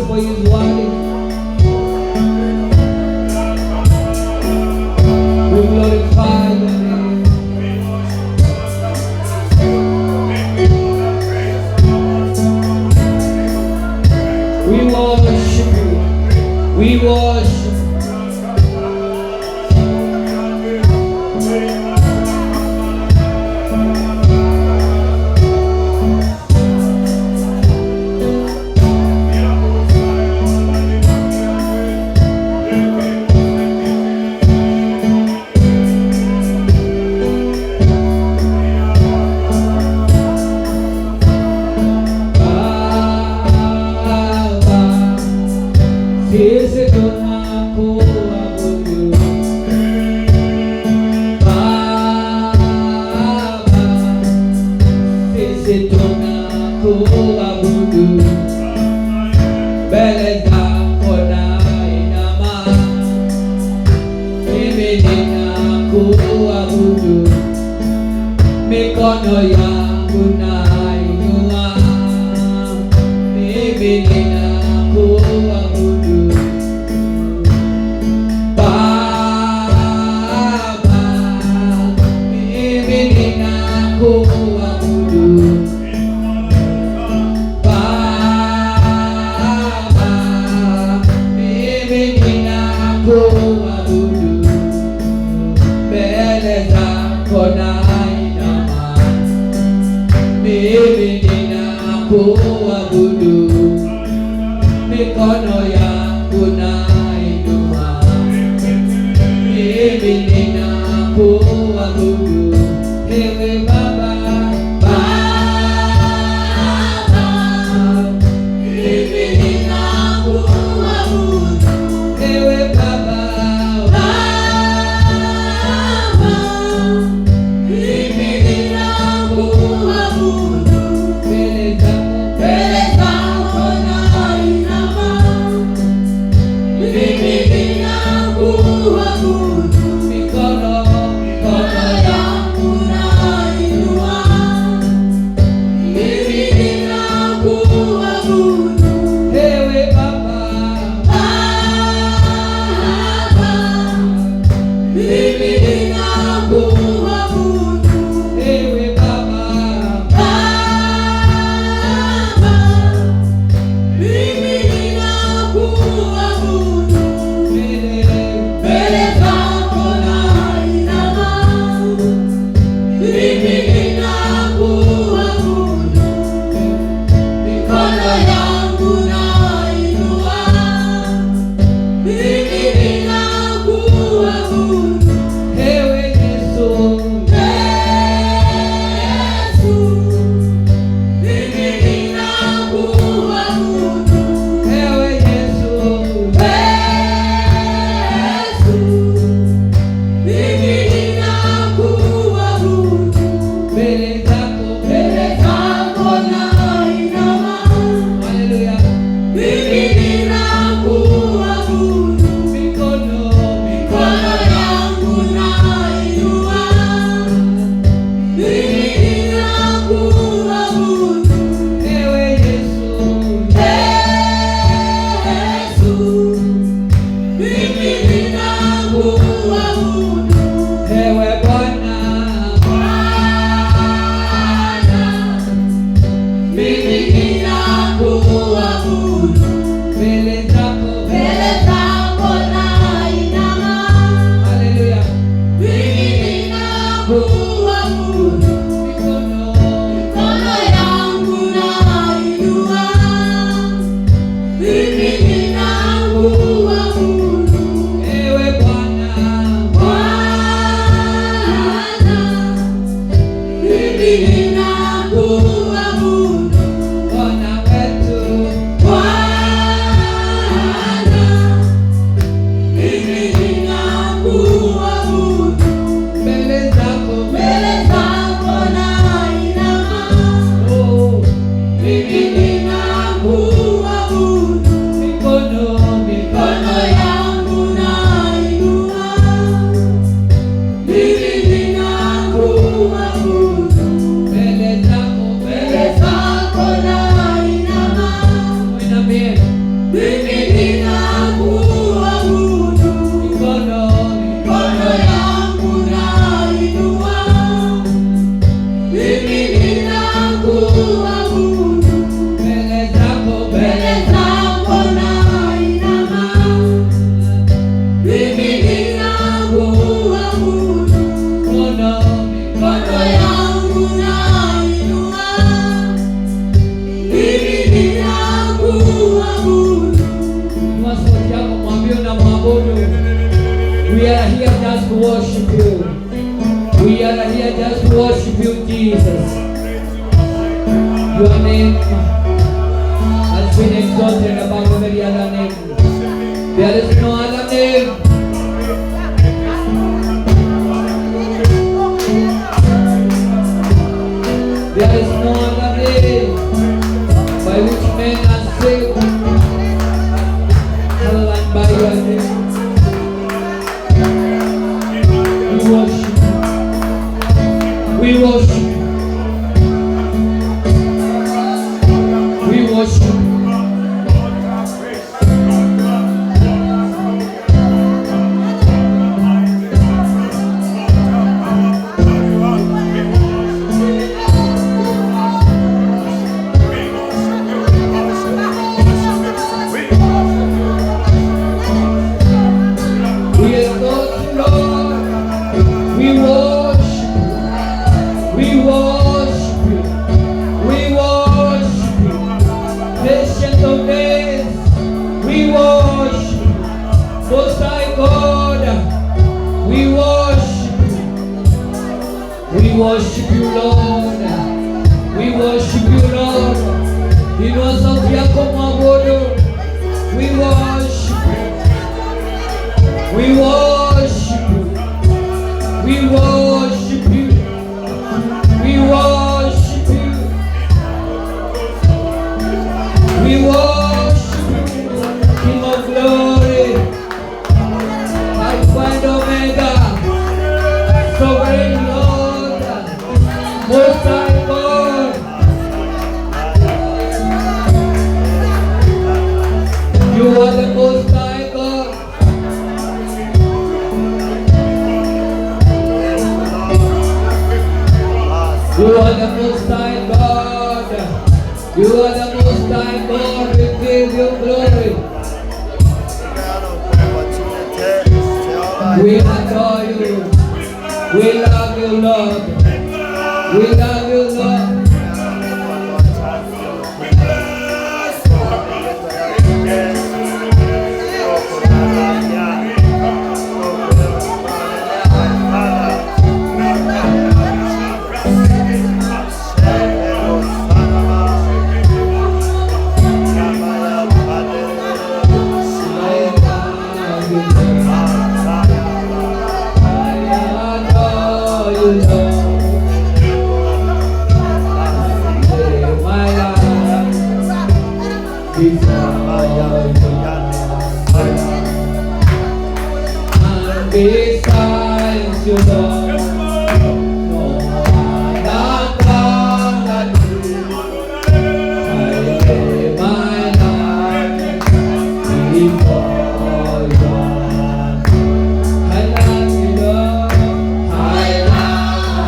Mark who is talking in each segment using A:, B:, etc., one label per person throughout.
A: for His word. We glorify Your name. We worship You. We worship. Sisi tunakuabudu Baba, sisi tunakuabudu mbele zako nainama, mimi ninakuabudu, mikono yangu nainua, mimi ninakuabudu kuabudu, mikono yangu nainua, mimi ninakuabudu, ewe Baba, Baba, mimi ninakuabudu, ewe Baba, Baba, mimi ninakuabudu. mikono yangu nainua, mimi ninakuabudu.
B: Inua sauti yako, mwambie unamwabudu. We are here just to worship you. We are here just to worship you, Jesus. Your name has been exalted above every other name. There is no other name. There is no other name by which men are saved other than by your name. We worship you. We worship you. We worship you. We exalt you, Lord. We worship you. We worship you. We worship you. Patient of days. We worship you. Most High God. We worship you. We worship you, Lord. We worship you, Lord. Inua sauti yako mwabudu. We worship you. We worship you. We worship you. We worship you. We worship you. King of glory. Alpha and Omega. Sovereign Lord. Most High God. You are the Most High God. You are the Most High God. You are the Most High God. We give you glory. We adore you. We love you, Lord. We love you, Lord. Besides you, Lord, no other God than you. I lay my life before you. I love you, Lord. I love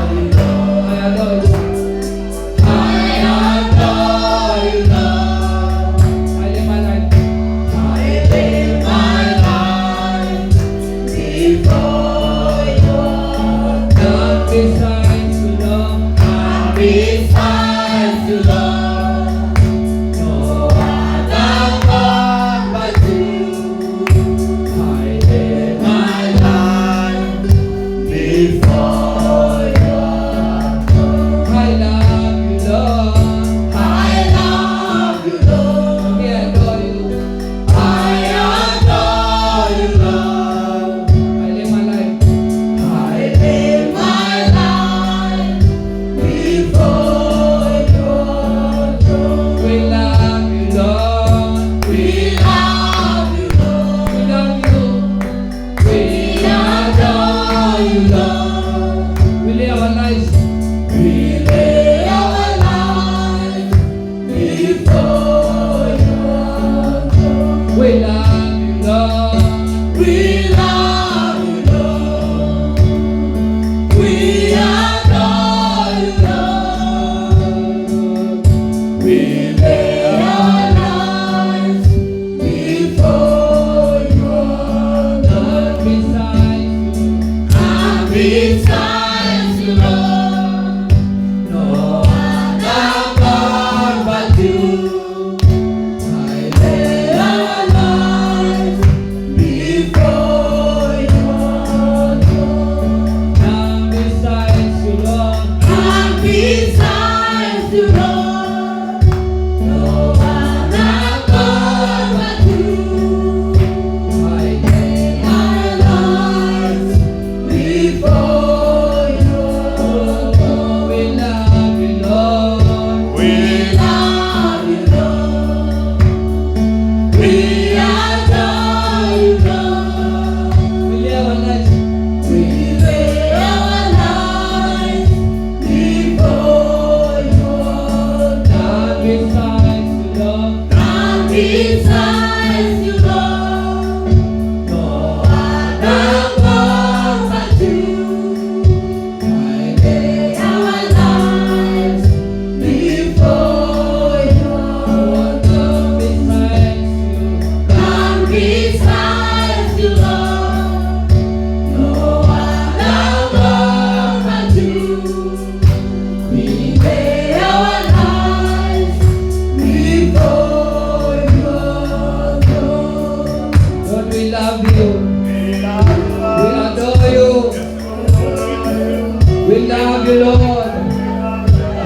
B: love you Lord.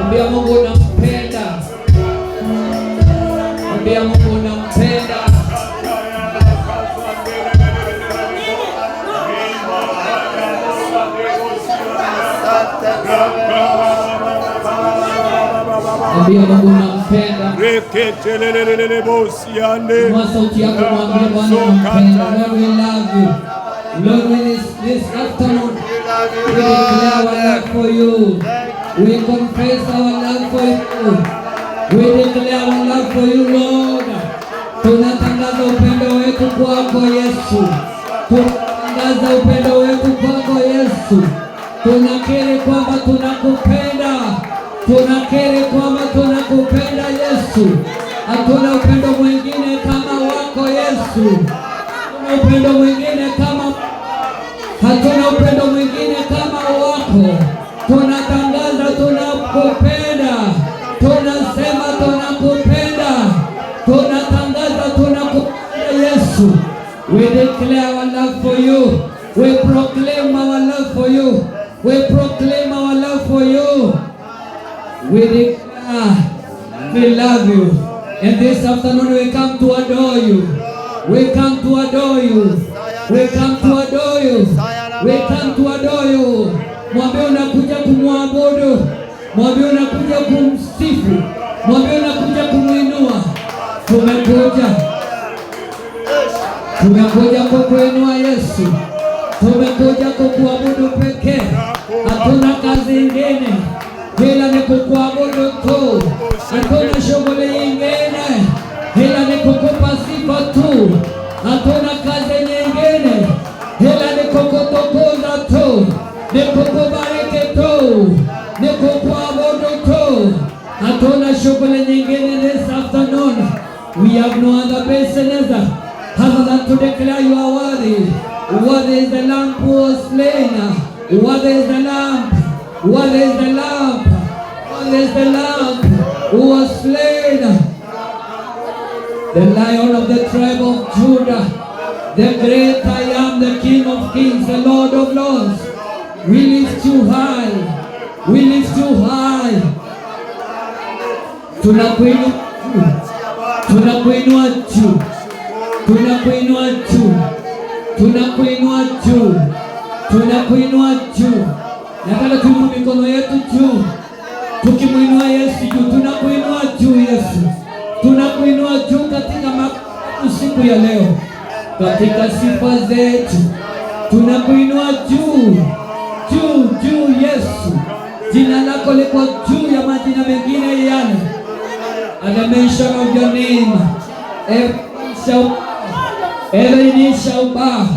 B: Ambia Mungu unampenda. Ambia Mungu unampenda. Ambia Mungu unampenda.
C: Reketelelelele bosi yande.
B: Kwa sauti yako mwambie Bwana unampenda. Lord we love you. Lord we this afternoon we declare our love for you. We confess our love for you. We declare our love for you Lord. Tunatangaza upendo wetu kwako Yesu. Tunatangaza upendo wetu kwako Yesu. Tunakiri kwamba tunakupenda. Tunakiri kwamba tunakupenda Yesu. Hatuna upendo mwingine kama wako Yesu. Hatuna upendo mwingine kama wako. Tunatangaza tunakupenda. Tunasema tunakupenda. Tunatangaza tunakupenda Yesu. We declare our love for you. We proclaim our love for you. We proclaim our love for you. We declare we love you. And this afternoon we come to adore you. We come to adore you. We come to adore you. We come to adore you. Mwambie unakuja kumwabudu. Mwambie unakuja kumsifu. Mwambie unakuja kumuinua. Tumekuja kukuinua Yesu. Tumekuja kukuabudu pekee. Hatuna kazi nyingine ila ni kukuabudu tu. Hatuna shughuli nyingine ila ni kukupa sifa tu. Hatuna kazi nyingine ila ni kukutukuza tu, ni kukubariki tu, ni kukuabudu tu. Hatuna shughuli nyingine this afternoon. We have no other business other than to declare you are worthy. Worthy is the Lamb who was slain. Worthy is the Lamb. Worthy is the Lamb. Worthy is the Lamb who was slain. The Lion of the tribe of Judah, the great I am, the King of kings, the Lord of lords. We lift you high. We lift you high. Tunakuinua juu. Tunakuinua juu. Tunakuinua juu. Tunakuinua juu. Tunakuinua juu. Nataka tuinue mikono yetu juu. Tukimuinua Yesu juu. Tunakuinua juu Yesu. Tunakuinua juu katika siku ya leo. Katika sifa zetu. Tunakuinua juu. Juu Yesu. Jina lako liko juu ya majina mengine yale. At the mention of your name, every knee shall bow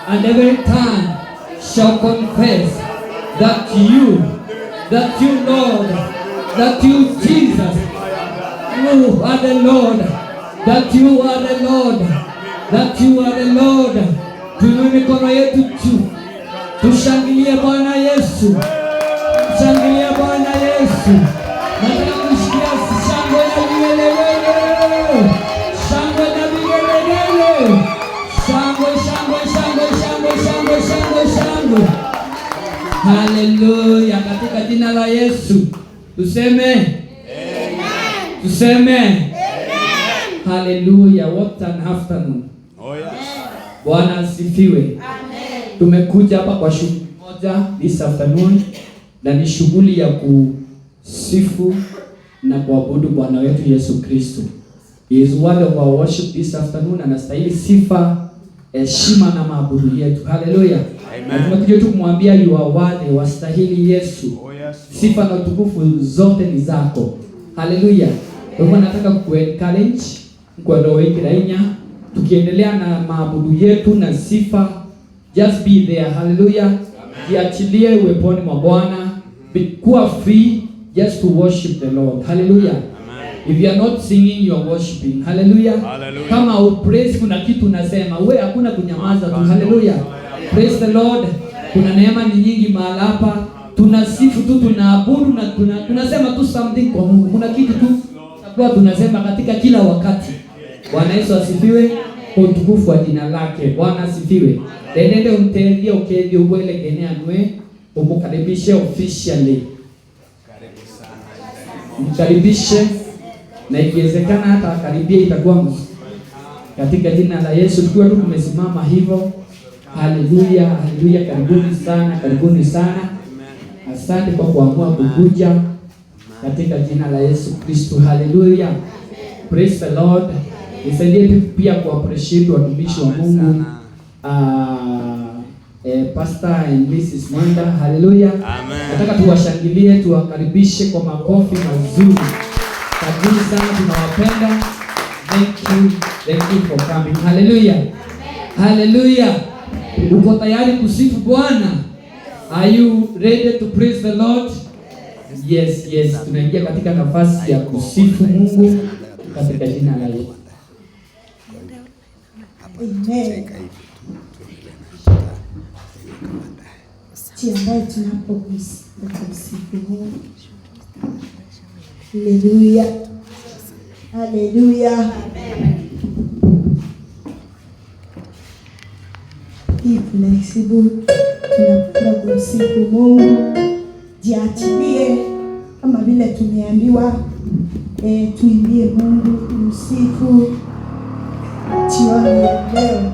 B: and every tongue shall confess that you Lord, that you Jesus, you are the Lord, that you are the Lord, that you are the Lord. Tuinue mikono yetu juu. Tushangilie Bwana Yesu. Tushangilie Bwana Yesu. Nataka kusikia shangwe na vigelegele. Shangwe na vigelegele. Shangwe. Haleluya, katika jina la Yesu. Tuseme Amen. Tuseme Amen. Haleluya, what an afternoon.
C: Oh yes.
B: Bwana asifiwe. Amen. Tumekuja hapa kwa shughuli moja this afternoon, na ni shughuli ya kusifu na kuabudu Bwana wetu Yesu Kristo. He is worthy of our worship this afternoon, anastahili sifa, heshima na maabudu yetu. Haleluya. Amen. Tumekuja tu kumwambia you are worthy, wastahili Yesu. Oh yes. Sifa na utukufu zote ni zako. Haleluya. Kwa hivyo nataka ku-encourage kwa roho ikirainya, tukiendelea na maabudu yetu na sifa, just be there. Haleluya. Jiachilie uweponi mwa Bwana. Kuwa free just to worship the Lord. Haleluya. If you are not singing, you are worshiping. Hallelujah. Kama upraise, kuna kitu unasema, wewe hakuna kunyamaza tu. Hallelujah. Praise the Lord. Kuna neema ni nyingi mahali hapa. Tunasifu tu, tunaabudu na tunasema tu something kwa Mungu. Kuna kitu tu kwa tunasema katika kila wakati. Bwana Yesu asifiwe. Kwa utukufu wa jina lake. Bwana asifiwe. Nende umtendie ukedio ubwele kenea nwe. umukaribishe officially. Mkaribishe, na ikiwezekana hata akaribia itakuwa katika jina la Yesu. Tukiwa tu tumesimama hivyo. Haleluya, haleluya. Karibuni sana. Asante kwa kuamua kukuja katika jina la Yesu Kristo. Haleluya. Praise the Lord. Nisaidie pia ku appreciate watumishi wa Mungu. Pastor and Mrs. Mwenda. Haleluya. Nataka tuwashangilie, tuwakaribishe kwa makofi mazuri. Karibuni sana, tunawapenda. Thank you for coming. Haleluya. Haleluya. Uko tayari kusifu Bwana? Are you ready to praise the Lord? Yes. Tunaingia katika nafasi ya kusifu Mungu katika jina la Yesu.
D: Amen. Ambayo tunapokusifu Mungu. Haleluya. Haleluya. Be flexible. Tunapenda kumsifu Mungu. Jiachilie kama vile tumeambiwa, tuimbie Mungu msifu jioni ya leo.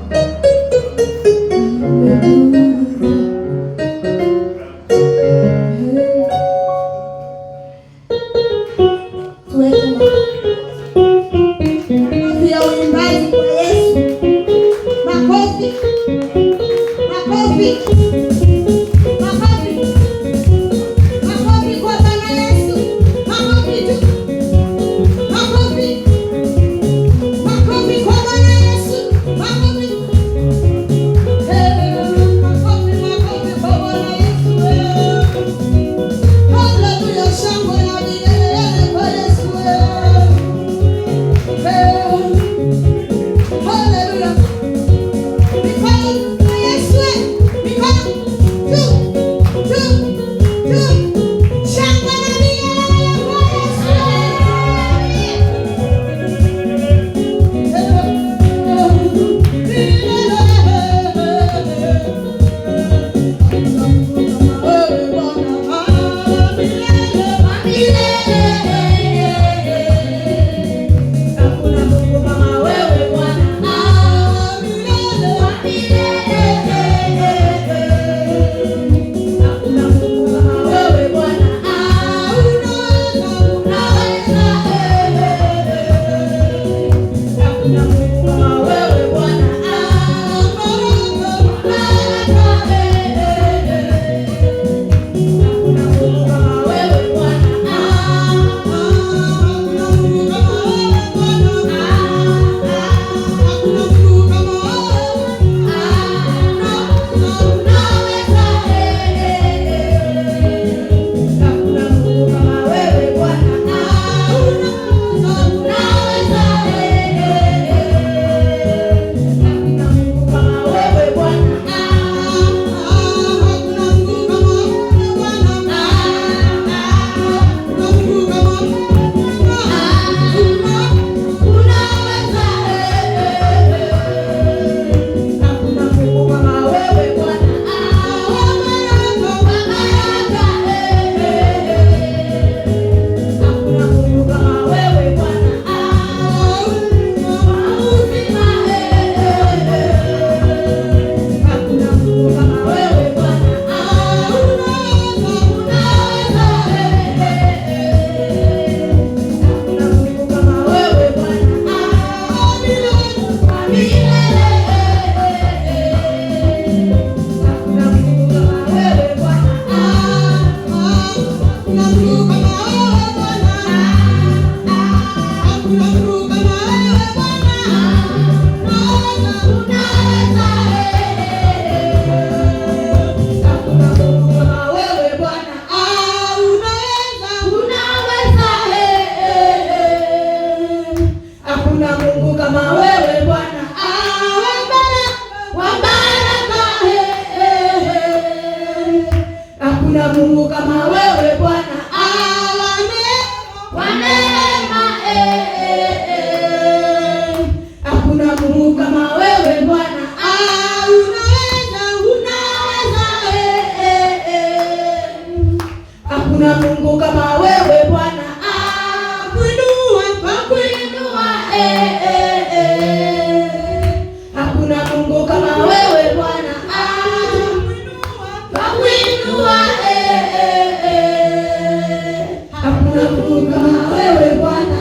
A: Mungu kama wewe Bwana.
D: Hakuna Mungu kama wewe Bwana. Hakuna Mungu kama wewe Bwana. Hakuna Mungu kama wewe Bwana.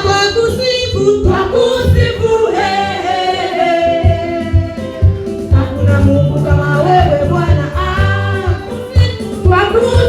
D: Twakusifu. Hakuna Mungu kama wewe Bwana. Twakusifu.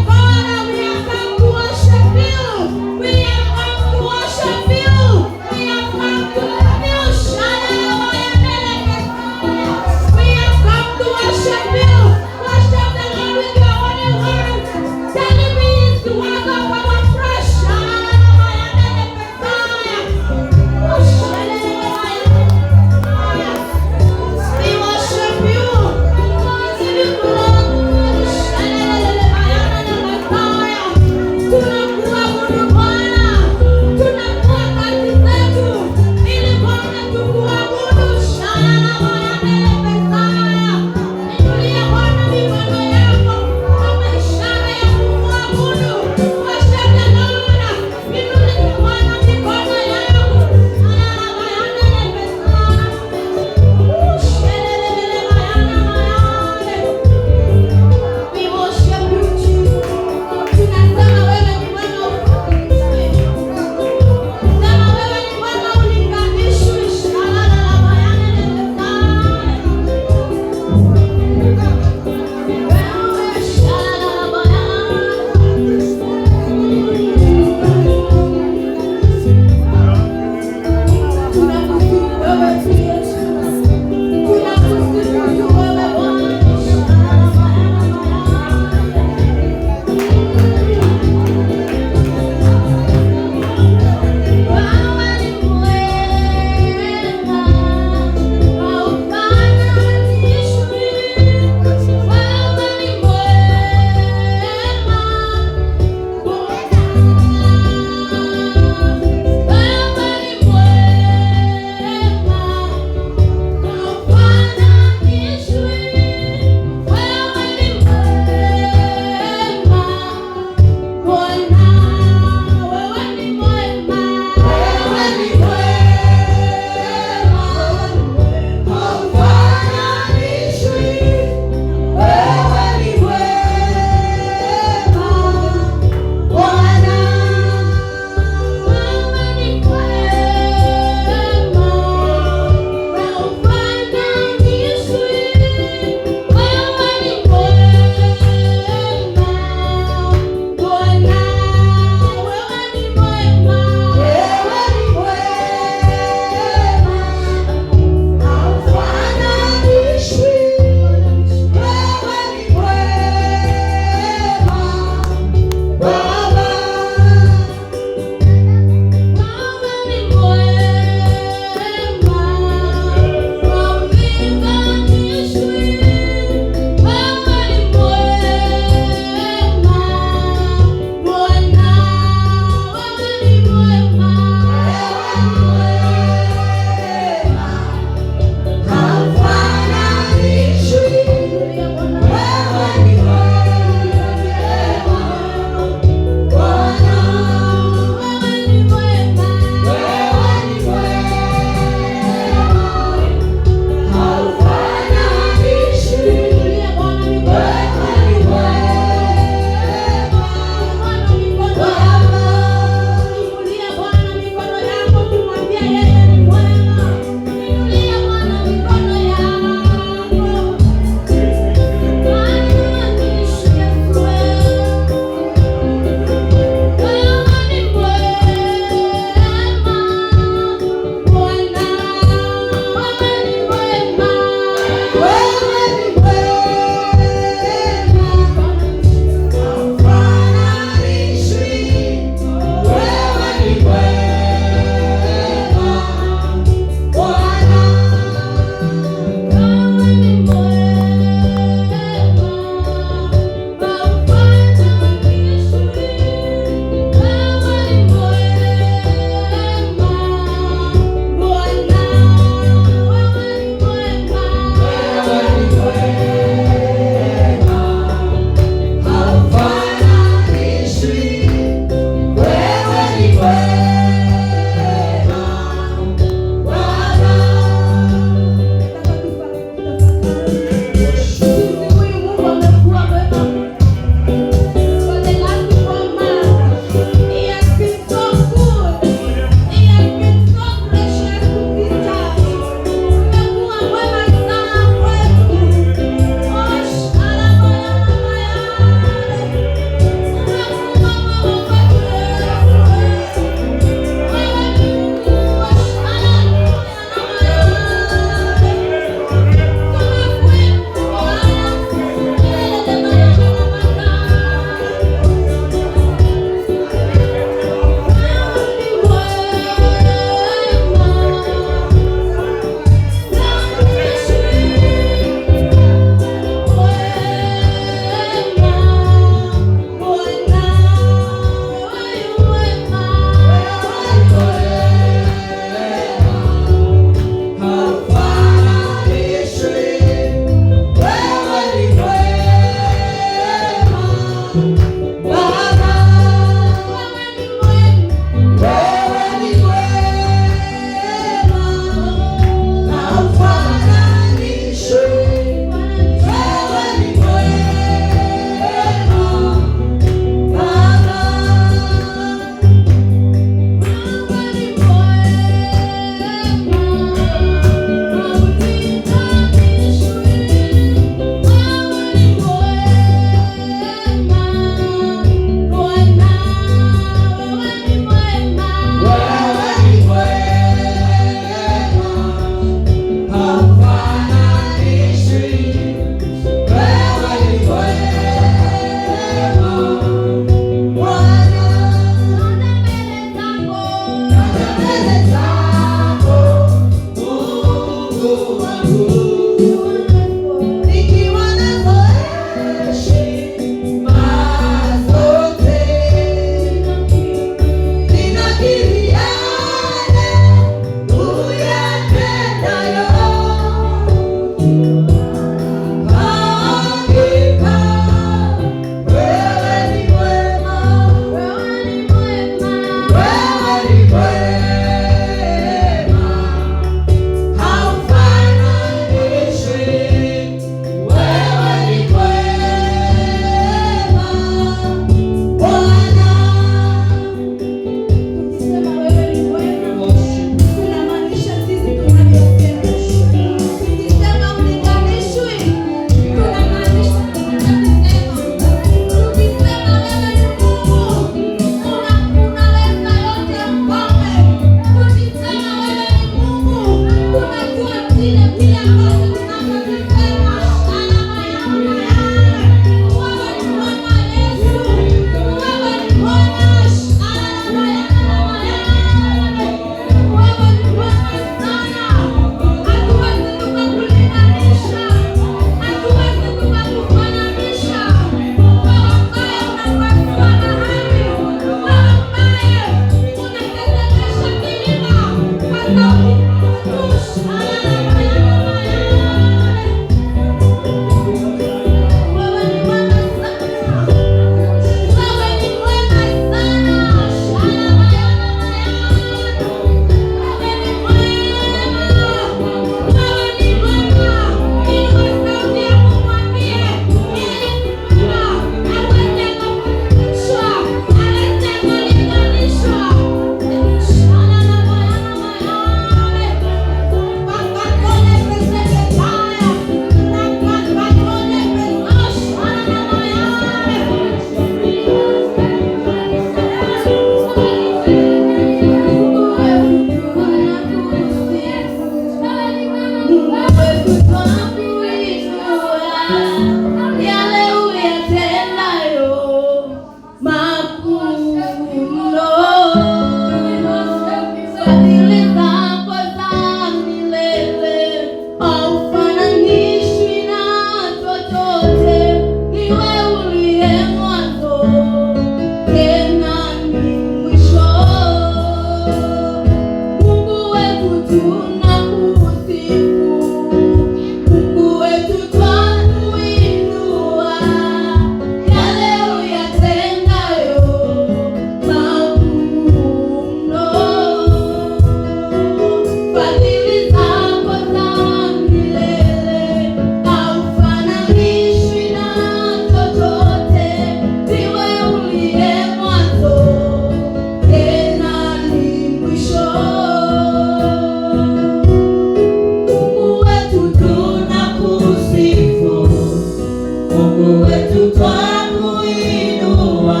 A: Mungu wetu twakuinua,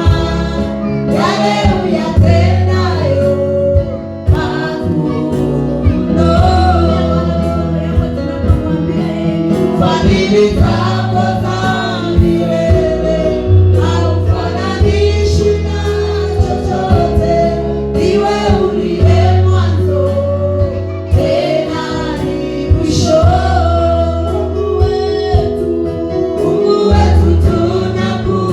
A: yale uyatendayo makuu mno. Fadhili zako za milele haufananishwi na chochote. Ndiwe uliye mwanzo tena ni mwisho. Mungu wetu tunakuinua,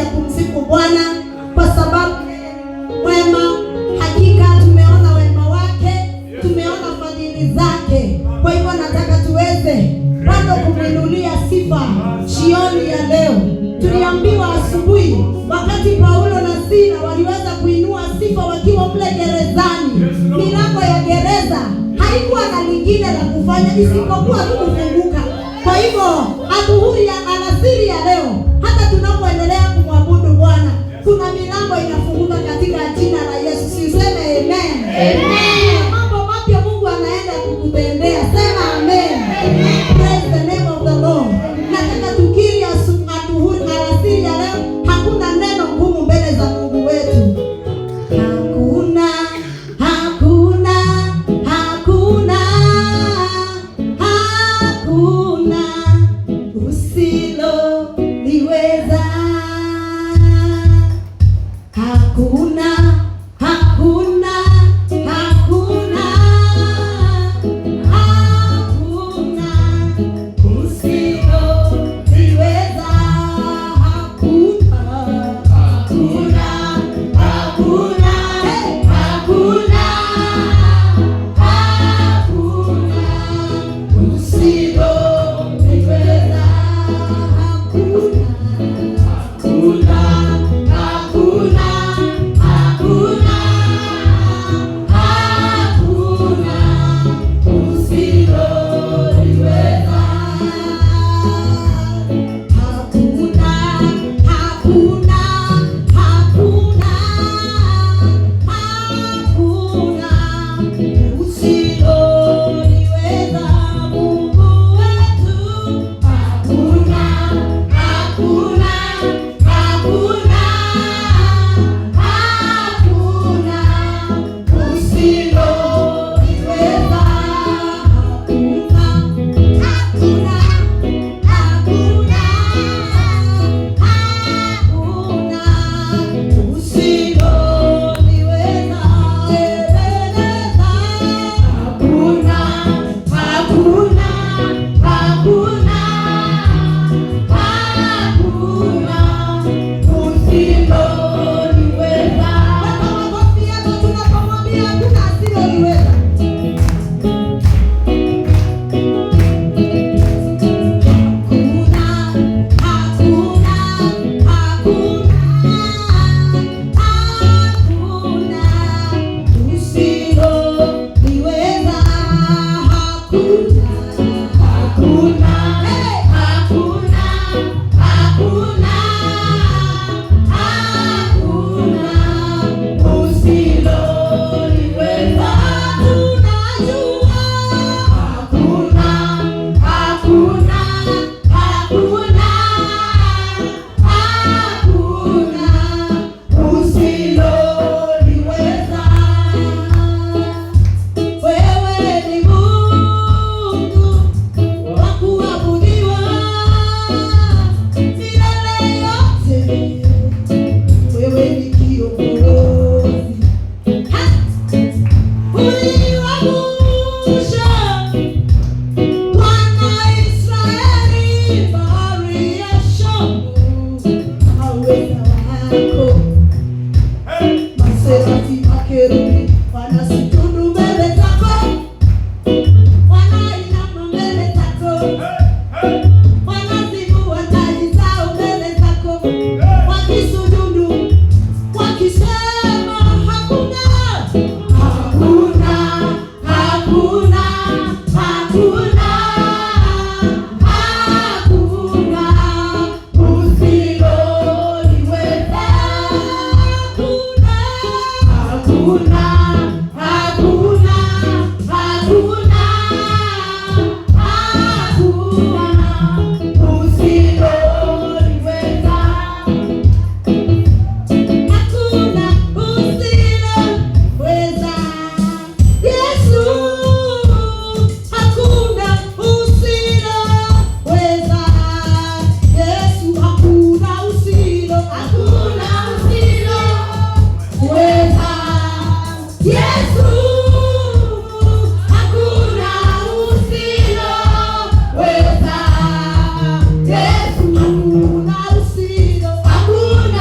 A: ya kumsifu Bwana kwa sababu wema, hakika tumeona wema wake, tumeona fadhili zake. Kwa hivyo nataka tuweze bado kumwinulia sifa jioni ya leo. Tuliambiwa asubuhi wakati Paulo na Sila waliweza kuinua sifa wakiwa mle gerezani, milango ya gereza haikuwa na lingine la kufanya isipokuwa tu kufunguka. Kwa hivyo adhuhuri ya alasiri ya leo, hata tunapoendelea kumwabudu Bwana, kuna milango inafunguka katika jina la Yesu. Siseme amen. Amen. Mambo mapya Mungu anaenda kukutendea. Sema amen. Amen. Praise the name of the Lord. Nataka tukiri adhuhuri alasiri ya leo, hakuna neno ngumu mbele za Mungu wetu. Hakuna, hakuna, hakuna, hakuna usiloliweza. Hakuna, hakuna, hakuna, hakuna usiloliweza. Hakuna, hakuna, hakuna, hakuna, hakuna usiloliweza. Hakuna, hakuna, hakuna, hakuna, hakuna usiloliweza. Hakuna, hakuna, hakuna, hakuna usiloliweza Mungu wetu. Hakuna, hakuna, hakuna, hakuna usiloliweza. Hakuna, hakuna, hakuna, hakuna usiloliweza. Ebeneza. Hakuna, hakuna, hakuna, hakuna usiloliweza. Weka makofi yako tunapomwambia hakuna asiloliweza. Hakuna, hakuna, hakuna usiloliweza. Hakuna, hakuna, hakuna, hakuna, hakuna usiloliweza. Tunajua hakuna, hakuna, hakuna, hakuna usiloliweza. Wewe ni Mungu wa kuabudiwa milele yote. Wewe ni kiongozi. Uliwavusha wana Israeli bahari ya Shamu kwa uweza wako. Maserafi makerubi wanasujudu mbele zako, wanainama mbele zako, wanazivua taji zao mbele zako, wakisujudu wakisema hakuna, hakuna, hakuna, hakuna, hakuna usiloliweza. Hakuna, hakuna, hakuna, hakuna, hakuna usiloliweza. Hakuna usiloweza. Yesu, hakuna usiloweza. Yesu, hakuna usiloweza. Yesu, hakuna usiloweza. Yesu, hakuna usiloweza. Hakuna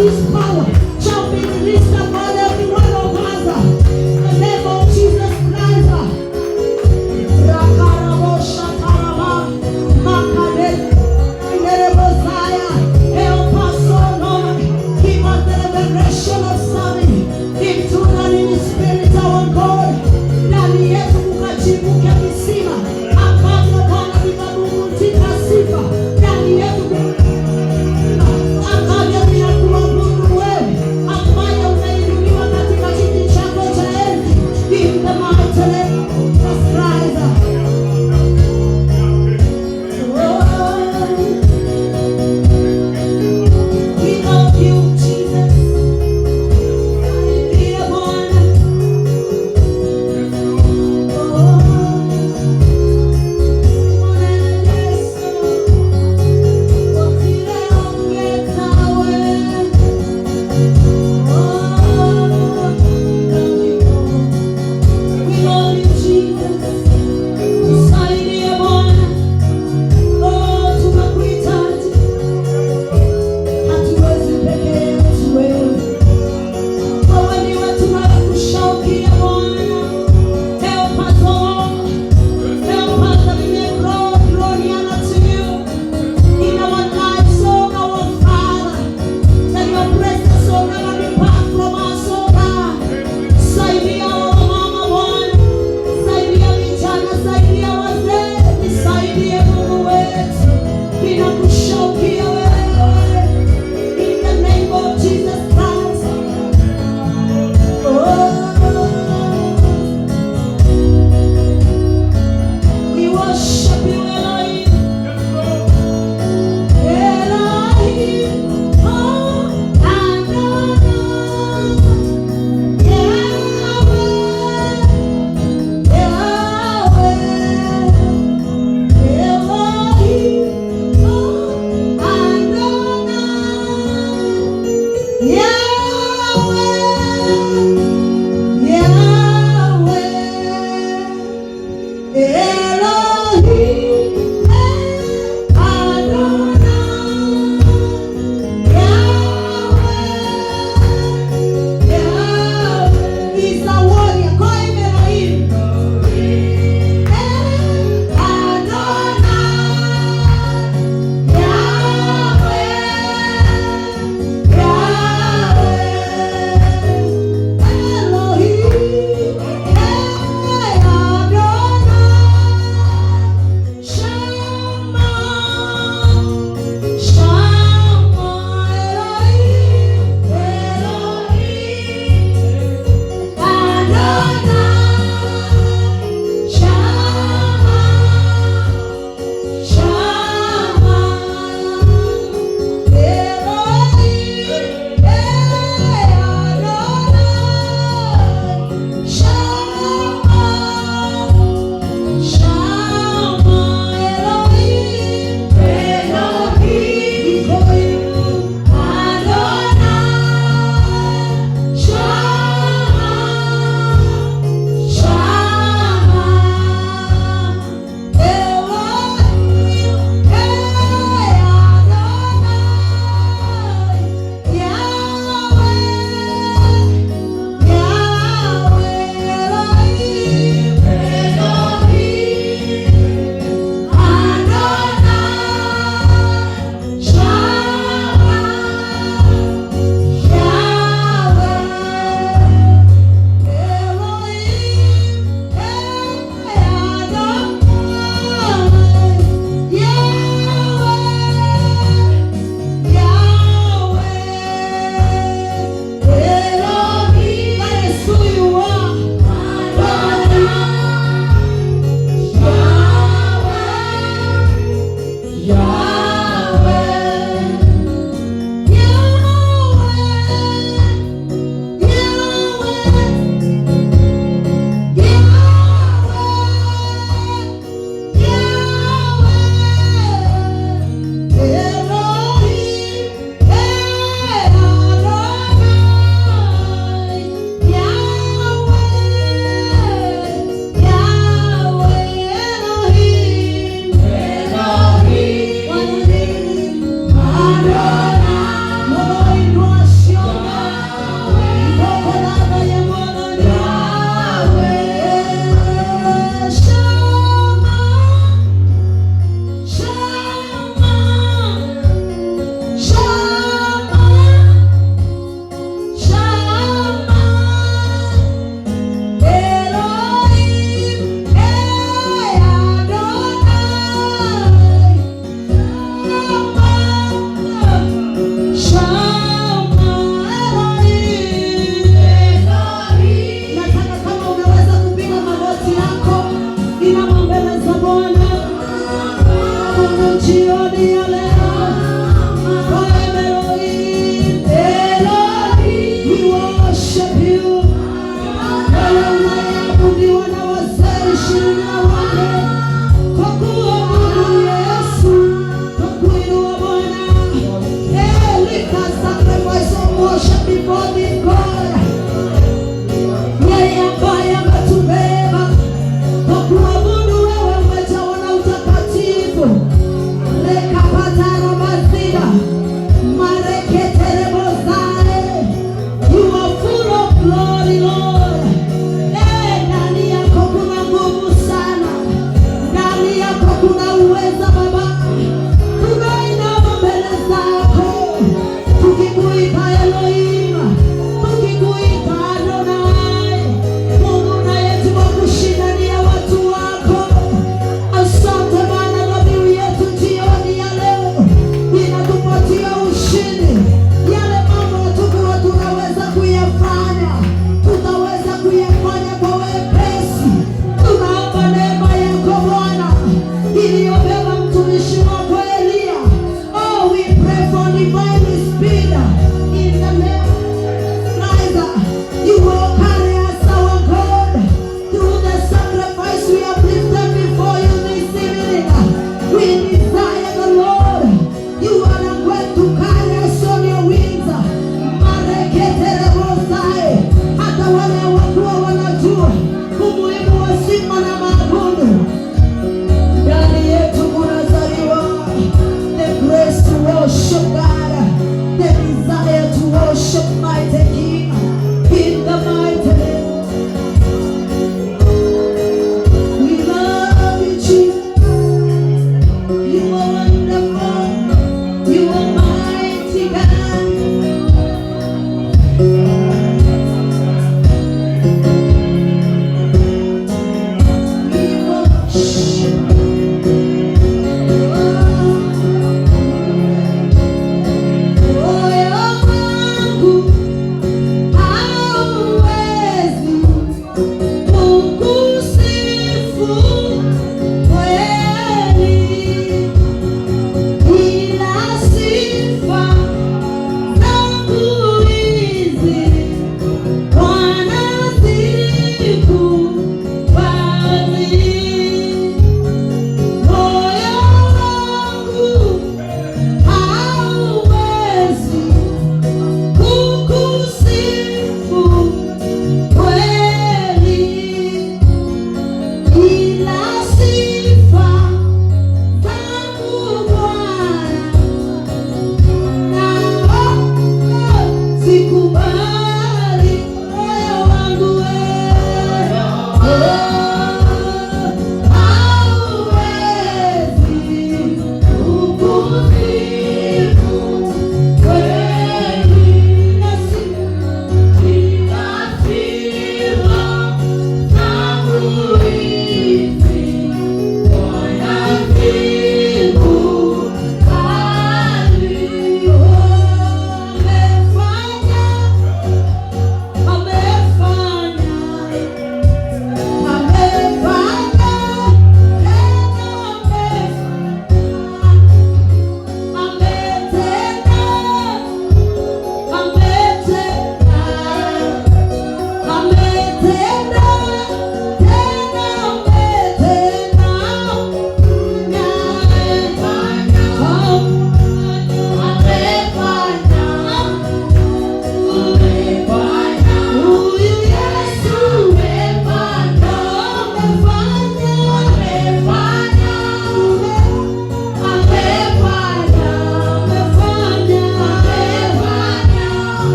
A: His power shall be released upon every one of us. In the name of Jesus Christ. Rakaraboshatarama, Makade, Nerebosaya. Help us, oh Lord. Give us the revelation of serving in truth and in spirit, our God. Ndani yetu kukachibuke visima ambavyo Bwana vinabubujika sifa. Ndani yetu ambavyo vinakuabudu wewe.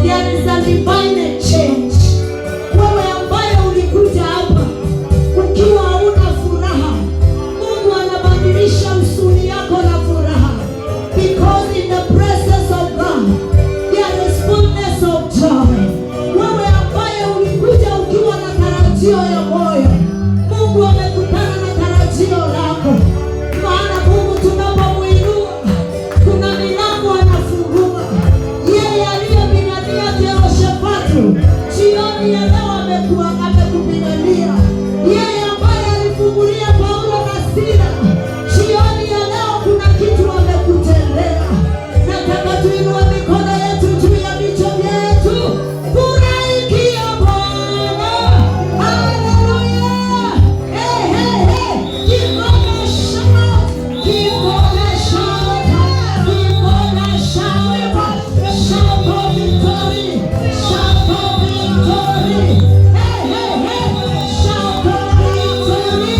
A: There is a divine change. Wewe ambaye ulikuja hapa ukiwa hauna furaha, Mungu anabadilisha msuli yako na furaha. Because in the presence of God there is fullness of joy. Wewe ambaye ulikuja ukiwa na tarajio ya moyo, Mungu amekutana na tarajio lako. Maana Mungu tunapomuinua kuna milango anafungua. Yeye aliyepigania Yehoshafatu jioni ya leo amekupigania. Yeye ambaye alifungulia Paulo na Sila jioni ya leo kuna kitu amekutendea. Nataka tuinue mikono yetu juu ya vichwa vyetu, furahikia Bwana. Haleluya! Hey, hey, hey! Give God a shout! Give God a shout! Give God a shout! Shout of victory! Shout of victory! Hey, hey, hey! Shout of victory!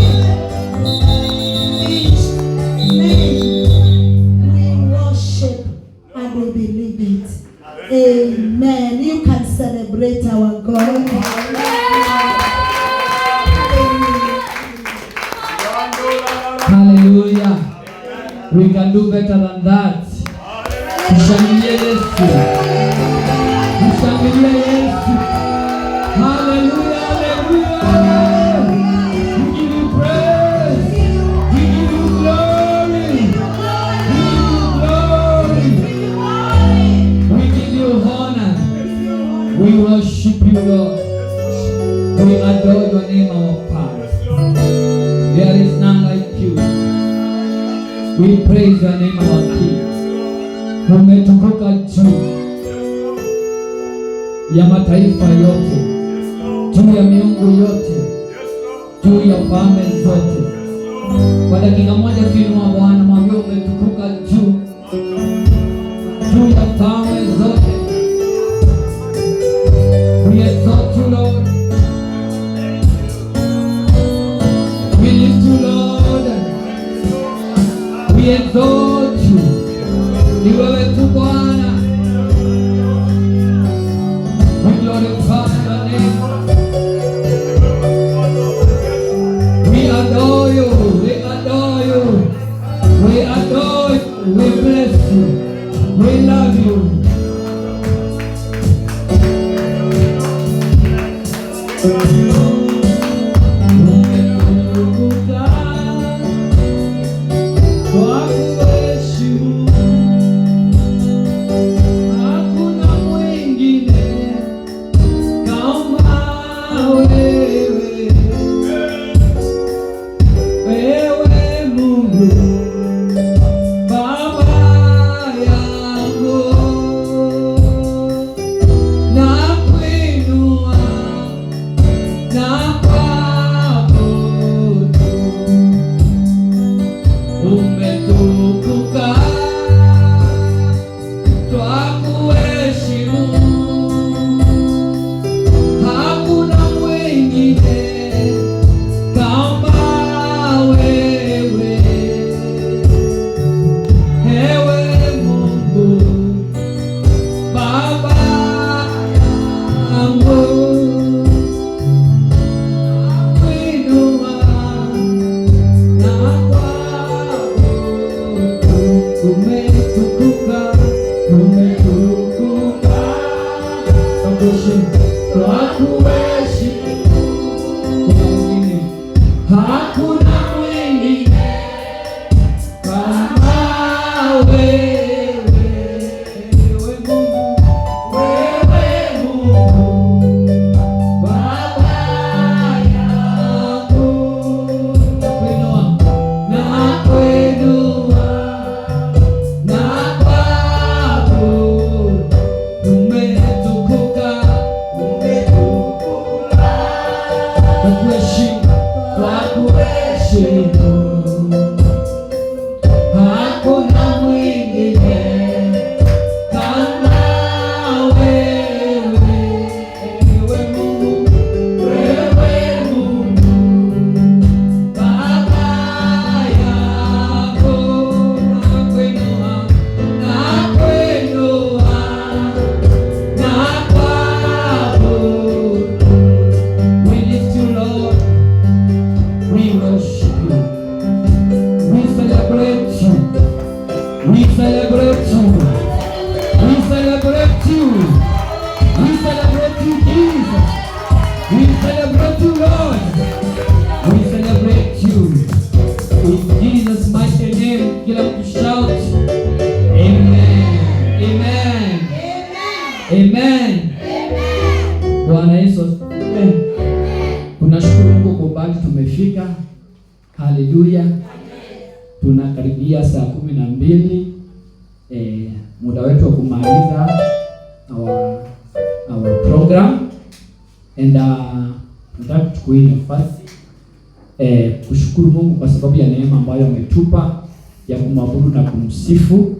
A: We worship and we believe it. Amen. You can celebrate our God.
B: Hallelujah. We can do better than that. Mshangilie Yesu. Mshangilie Yesu. Hallelujah. Hallelujah. We give you praise. We give you glory. We give you glory. We give you honor. We worship you, Lord. We adore your name, our Father. There is none like you. We praise your name, our King. Umetukuka juu ya mataifa yote, juu ya miungu yote, juu ya falme zote. Kwa dakika moja tuinua Bwana, mwambie umetukuka juu ya falme zote. We exalt you, Lord. We lift you, Lord. We exalt you. Ni wewe tu Bwana. We glorify your name. We adore you. We adore you. We adore you. We bless you. We love you. Baba yangu Amen. Bwana Yesu asifiwe. Tunashukuru Mungu kwa umbali tumefika. Haleluya. Tunakaribia saa 12. Muda wetu wa kumaliza our program, and nataka tuchukue nafasi kushukuru Mungu kwa sababu ya neema ambayo ametupa ya kumwabudu na kumsifu.